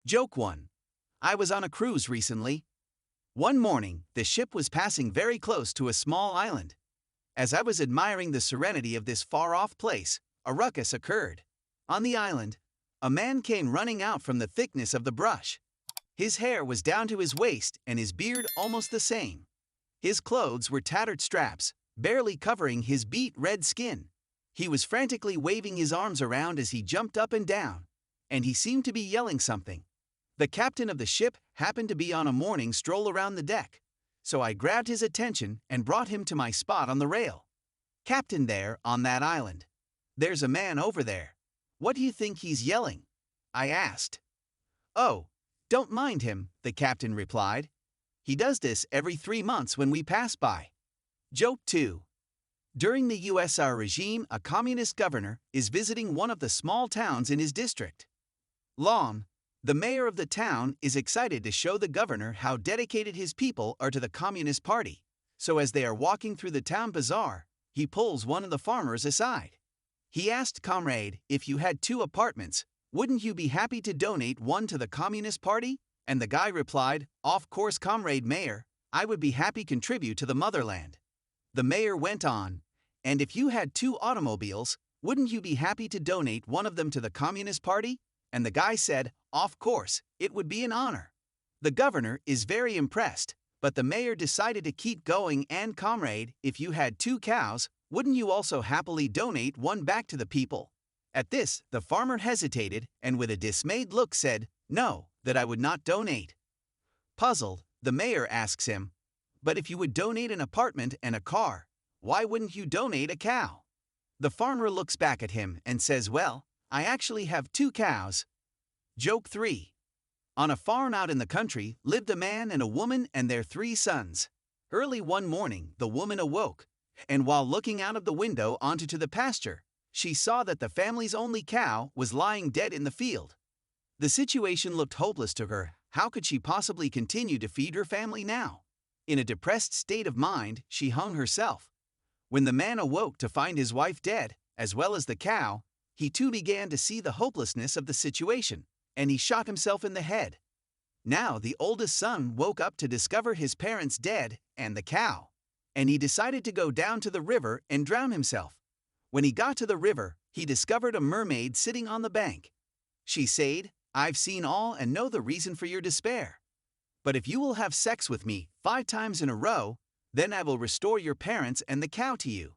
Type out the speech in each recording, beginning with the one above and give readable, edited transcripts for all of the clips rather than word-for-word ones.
Joke 1. I was on a cruise recently. One morning, the ship was passing very close to a small island. As I was admiring the serenity of this far-off place, a ruckus occurred. On the island, a man came running out from the thickness of the brush. His hair was down to his waist and his beard almost the same. His clothes were tattered straps, barely covering his beet red skin. He was frantically waving his arms around as he jumped up and down, and he seemed to be yelling something. The captain of the ship happened to be on a morning stroll around the deck, so I grabbed his attention and brought him to my spot on the rail. Captain, there on that island, there's a man over there. What do you think he's yelling? I asked. Oh, don't mind him, the captain replied. He does this every 3 months when we pass by. Joke 2. During the USSR regime, a communist governor is visiting one of the small towns in his district. Lom, the mayor of the town, is excited to show the governor how dedicated his people are to the Communist Party. So as they are walking through the town bazaar, he pulls one of the farmers aside. He asked Comrade, if you had 2 apartments, wouldn't you be happy to donate one to the Communist Party? And the guy replied, of course, Comrade Mayor, I would be happy contribute to the motherland. The mayor went on, and if you had 2 automobiles, wouldn't you be happy to donate one of them to the Communist Party? And the guy said, of course, it would be an honor. The governor is very impressed, but the mayor decided to keep going and Comrade, if you had 2 cows, wouldn't you also happily donate one back to the people? At this, the farmer hesitated and with a dismayed look said, no, that I would not donate. Puzzled, the mayor asks him, but if you would donate an apartment and a car, why wouldn't you donate a cow? The farmer looks back at him and says, well, I actually have 2 cows. Joke 3. On a farm out in the country lived a man and a woman and their 3 sons. Early one morning, the woman awoke, and while looking out of the window onto the pasture, she saw that the family's only cow was lying dead in the field. The situation looked hopeless to her. How could she possibly continue to feed her family now? In a depressed state of mind, she hung herself. When the man awoke to find his wife dead, as well as the cow, he too began to see the hopelessness of the situation, and he shot himself in the head. Now the oldest son woke up to discover his parents dead and the cow, and he decided to go down to the river and drown himself. When he got to the river, he discovered a mermaid sitting on the bank. She said, I've seen all and know the reason for your despair. But if you will have sex with me 5 times in a row, then I will restore your parents and the cow to you.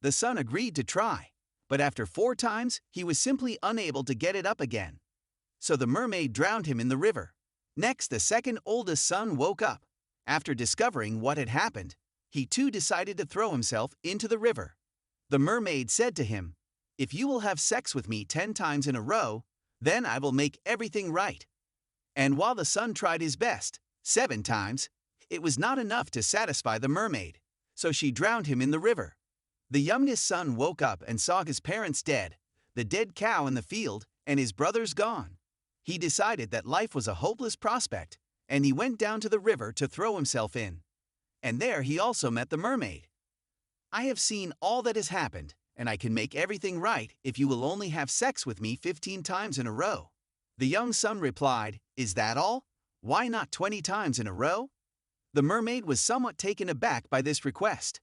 The son agreed to try, but after 4 times, he was simply unable to get it up again. So the mermaid drowned him in the river. Next, the second oldest son woke up. After discovering what had happened, he too decided to throw himself into the river. The mermaid said to him, if you will have sex with me 10 times in a row, then I will make everything right. And while the son tried his best, 7 times, it was not enough to satisfy the mermaid, so she drowned him in the river. The youngest son woke up and saw his parents dead, the dead cow in the field, and his brothers gone. He decided that life was a hopeless prospect, and he went down to the river to throw himself in. And there he also met the mermaid. I have seen all that has happened, and I can make everything right if you will only have sex with me 15 times in a row. The young son replied, is that all? Why not 20 times in a row? The mermaid was somewhat taken aback by this request.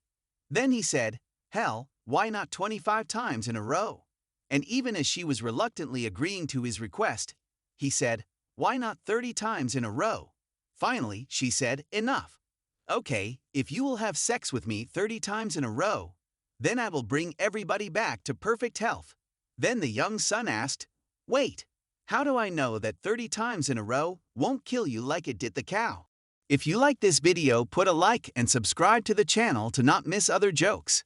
Then he said, hell, why not 25 times in a row? And even as she was reluctantly agreeing to his request, he said, why not 30 times in a row? Finally, she said, enough. Okay, if you will have sex with me 30 times in a row, then I will bring everybody back to perfect health. Then the young son asked, wait, how do I know that 30 times in a row won't kill you like it did the cow? If you like this video, put a like and subscribe to the channel to not miss other jokes.